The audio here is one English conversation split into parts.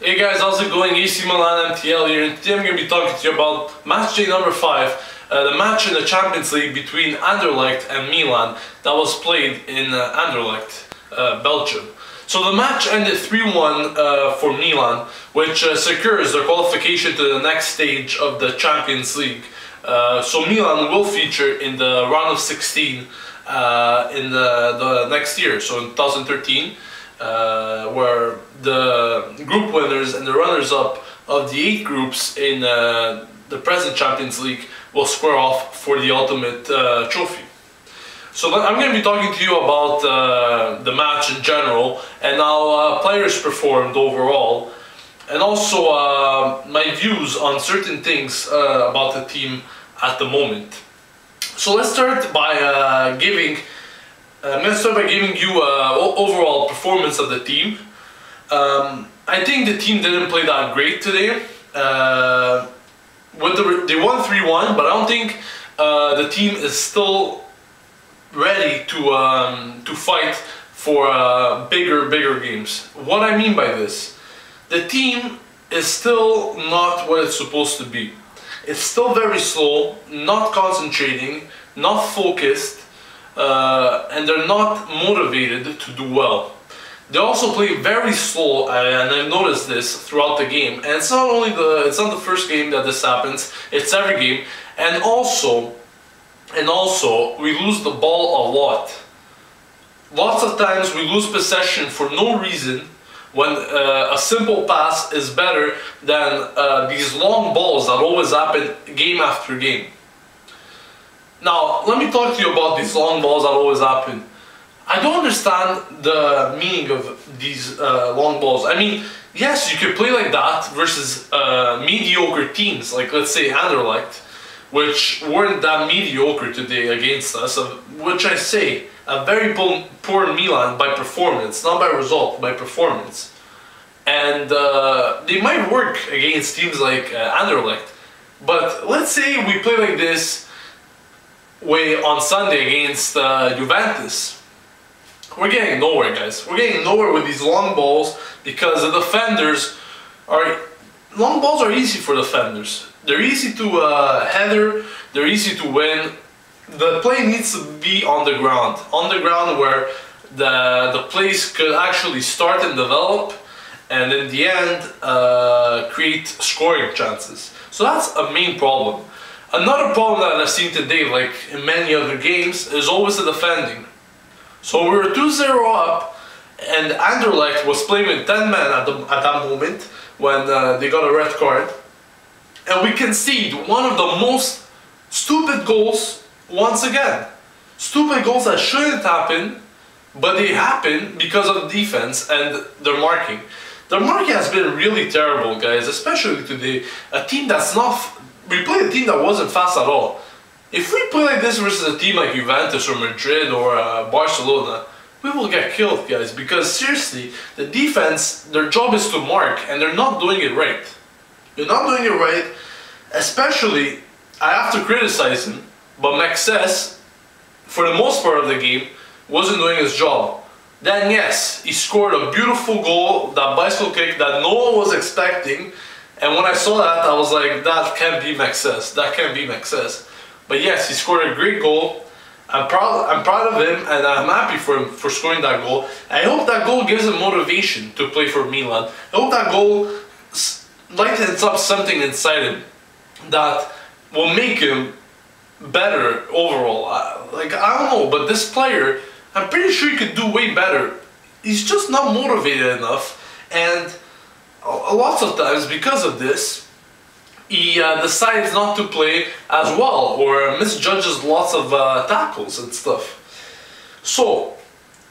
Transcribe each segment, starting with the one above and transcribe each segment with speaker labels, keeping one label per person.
Speaker 1: Hey guys, how's it going? AC Milan MTL here, and today I'm going to be talking to you about Matchday number 5, the match in the Champions League between Anderlecht and Milan that was played in Anderlecht, Belgium. So the match ended 3-1 for Milan, which secures their qualification to the next stage of the Champions League. So Milan will feature in the round of 16 in the next year, so in 2013. Where the group winners and the runners-up of the 8 groups in the present Champions League will square off for the ultimate trophy. So I'm going to be talking to you about the match in general and how players performed overall, and also my views on certain things about the team at the moment. So let's start by giving you overall performance of the team. I think the team didn't play that great today. They won 3-1, but I don't think the team is still ready to fight for bigger games. What I mean by this, the team is still not what it's supposed to be. It's still very slow, not concentrating, not focused. And they're not motivated to do well. They also play very slow, and I've noticed this throughout the game. And it's not the first game that this happens. It's every game. And also, we lose the ball a lot. Lots of times we lose possession for no reason, when a simple pass is better than these long balls that always happen game after game. Now, let me talk to you about these long balls that always happen. I don't understand the meaning of these long balls. I mean, yes, you could play like that versus mediocre teams, like let's say Anderlecht, which weren't that mediocre today against us, which I say, a very poor Milan by performance, not by result, by performance. And they might work against teams like Anderlecht, but let's say we play like this way on Sunday against Juventus. We're getting nowhere, guys. We're getting nowhere with these long balls because the defenders are... Long balls are easy for defenders. They're easy to header, they're easy to win. The play needs to be on the ground where the plays could actually start and develop, and in the end create scoring chances. So that's a main problem. Another problem that I've seen today, like in many other games, is always the defending. So we were 2-0 up, and Anderlecht was playing with 10 men at that moment when they got a red card. And we concede one of the most stupid goals once again. Stupid goals that shouldn't happen, but they happen because of the defense and their marking. Their marking has been really terrible, guys, especially today. A team that's not... We played a team that wasn't fast at all. If we play like this versus a team like Juventus or Madrid or Barcelona, we will get killed, guys, because seriously, the defense, their job is to mark, and they're not doing it right. They're not doing it right, especially, I have to criticize him, but Maxes, for the most part of the game, wasn't doing his job. Then yes, he scored a beautiful goal, that bicycle kick that no one was expecting. And when I saw that, I was like, that can't be Maxes. That can't be Maxes. But yes, he scored a great goal. I'm proud of him, and I'm happy for him for scoring that goal. I hope that goal gives him motivation to play for Milan. I hope that goal lightens up something inside him that will make him better overall. I don't know, but this player, I'm pretty sure he could do way better. He's just not motivated enough, and lots of times, because of this, he decides not to play as well, or misjudges lots of tackles and stuff. So,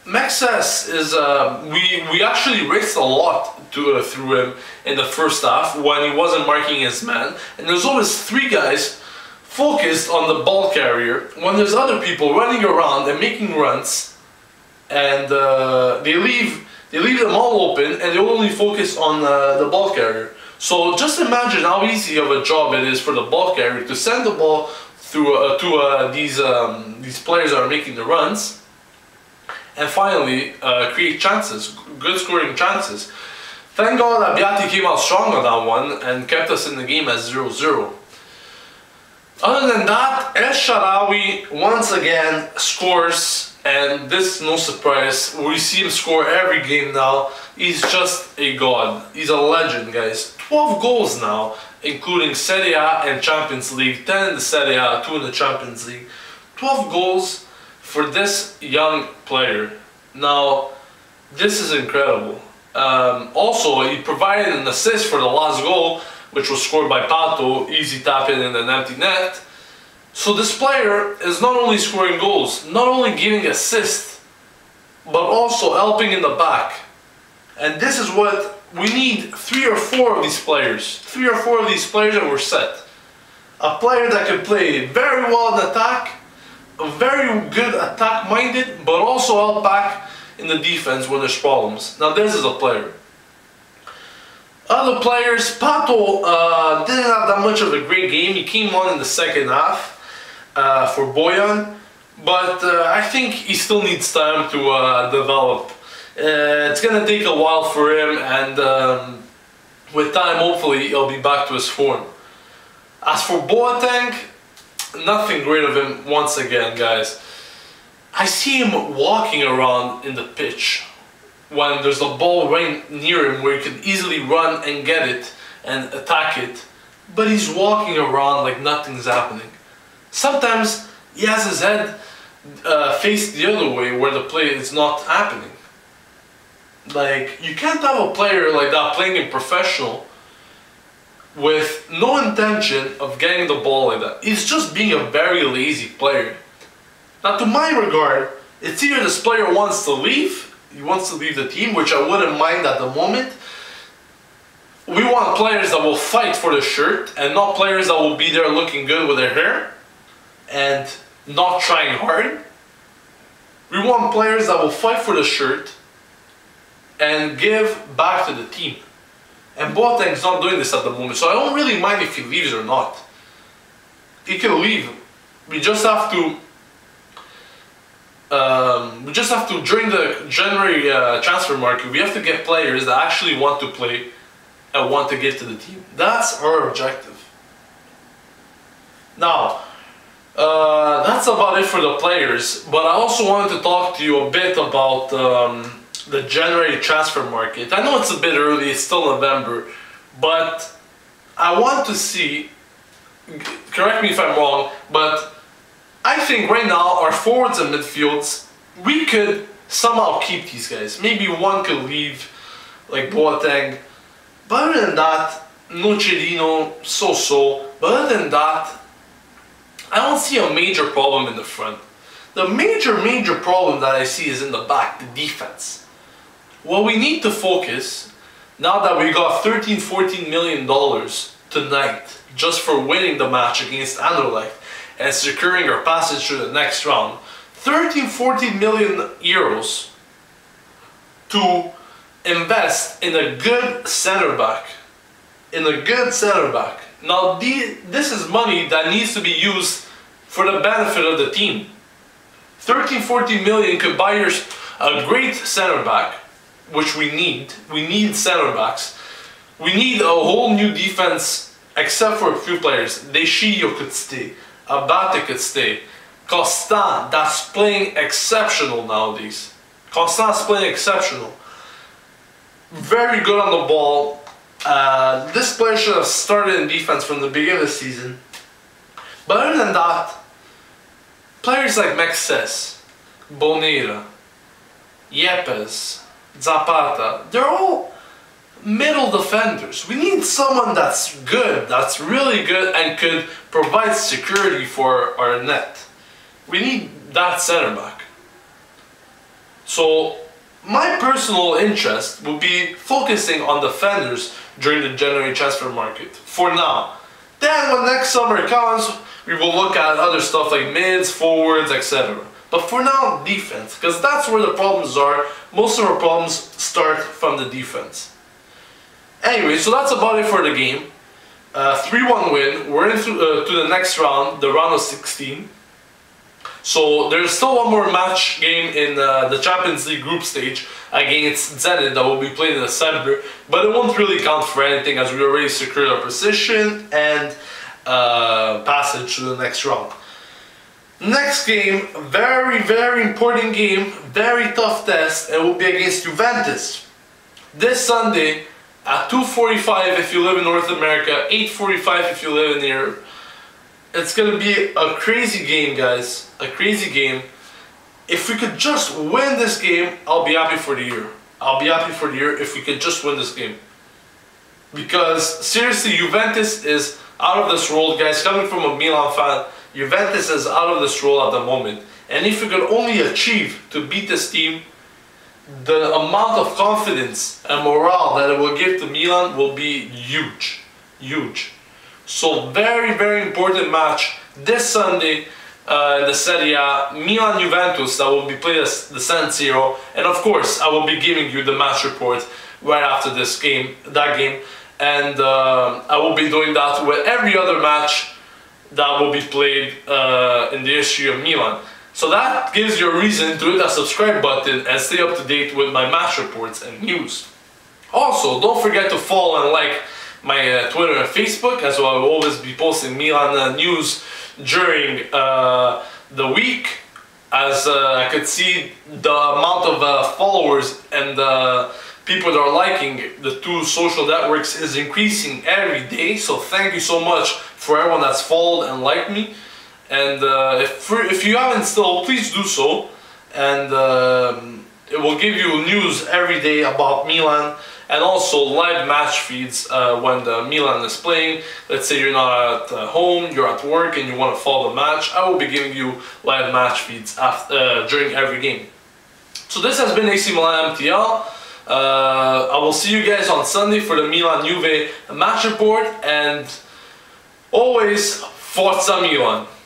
Speaker 1: Maxes is, we actually raced a lot through him in the first half when he wasn't marking his man, and there's always 3 guys focused on the ball carrier when there's other people running around and making runs, and they leave them all open, and they only focus on the ball carrier. So just imagine how easy of a job it is for the ball carrier to send the ball through to these players that are making the runs, and finally create chances, good scoring chances. Thank God Abbiati came out strong on that one and kept us in the game at 0-0. Other than that, El Shaarawy once again scores, and this is no surprise. We see him score every game now. He's just a god. He's a legend, guys. 12 goals now, including Serie A and Champions League. 10 in the Serie A, 2 in the Champions League. 12 goals for this young player. Now, this is incredible. Also, he provided an assist for the last goal, which was scored by Pato, easy tap in an empty net. So this player is not only scoring goals, not only giving assists, but also helping in the back. And this is what we need. 3 or 4 of these players. 3 or 4 of these players and we're set. A player that can play very well in attack, very good attack minded, but also help back in the defense when there's problems. Now this is a player. Other players, Pato didn't have that much of a great game. He came on in the second half for Bojan, but I think he still needs time to develop. It's gonna take a while for him, and with time hopefully he'll be back to his form. As for Boateng, nothing great of him once again, guys. I see him walking around in the pitch when there's a ball right near him where he could easily run and get it and attack it, but he's walking around like nothing's happening. Sometimes he has his head faced the other way where the play is not happening. Like, you can't have a player like that playing in professional with no intention of getting the ball like that. He's just being a very lazy player. Now, to my regard, it's either this player wants to leave, he wants to leave the team, which I wouldn't mind at the moment. We want players that will fight for the shirt and not players that will be there looking good with their hair and not trying hard. We want players that will fight for the shirt and give back to the team. And Boateng's not doing this at the moment, so I don't really mind if he leaves or not. He can leave. We just have to during the January transfer market, we have to get players that actually want to play and want to give to the team. That's our objective. Now, that's about it for the players, but I also wanted to talk to you a bit about the January transfer market. I know it's a bit early, it's still November, but I want to see, correct me if I'm wrong, but I think right now our forwards and midfields, we could somehow keep these guys. Maybe one could leave, like Boateng. But other than that, Nocerino, so-so. But other than that, I don't see a major problem in the front. The major problem that I see is in the back, the defense. What we need to focus, now that we got $13–14 million tonight, just for winning the match against Anderlecht, and securing our passage to the next round, 13–14 million euros to invest in a good center back. Now this is money that needs to be used for the benefit of the team. 13–14 million could buy us a great center back, which we need. We need center backs. We need a whole new defense, except for a few players. Deschillo could stay. Abate could stay. Constant, that's playing exceptional nowadays. Constant's playing exceptional. Very good on the ball. This player should have started in defense from the beginning of the season. But other than that, players like Mexes, Bonera, Yepes, Zapata, they're all middle defenders. We need someone that's good, that's really good and could provide security for our net. We need that center back. So my personal interest will be focusing on defenders during the January transfer market for now. Then when next summer comes, we will look at other stuff like mids, forwards, etc. But for now, defense, because that's where the problems are. Most of our problems start from the defense. Anyway, so that's about it for the game. 3-1 win. We're into to the next round, the round of 16. So there's still one more match game in the Champions League group stage against Zenit that will be played in December, but it won't really count for anything as we already secured our position and passage to the next round. Next game, very important game, very tough test, and will be against Juventus. This Sunday at 2:45 if you live in North America, 8:45 if you live in Europe. It's gonna be a crazy game, guys, a crazy game. If we could just win this game, I'll be happy for the year. I'll be happy for the year if we could just win this game. Because seriously, Juventus is out of this world, guys. Coming from a Milan fan, Juventus is out of this world at the moment. And if we could only achieve to beat this team, the amount of confidence and morale that it will give to Milan will be huge. Huge. So very important match this Sunday in the Serie A, Milan-Juventus, that will be played at the San Siro. And of course, I will be giving you the match report right after this game, and I will be doing that with every other match that will be played in the history of Milan. So that gives you a reason to hit that subscribe button and stay up to date with my match reports and news. Also, don't forget to follow and like my Twitter and Facebook, as well. I will always be posting Milan news during the week, as I could see the amount of followers and people that are liking the two social networks is increasing every day. So thank you so much for everyone that's followed and liked me. And if you haven't still, please do so. And it will give you news every day about Milan, and also live match feeds when the Milan is playing. Let's say you're not at home, you're at work, and you want to follow the match. I will be giving you live match feeds during every game. So this has been AC Milan MTL. I will see you guys on Sunday for the Milan-Juve match report, and always Forza Milan.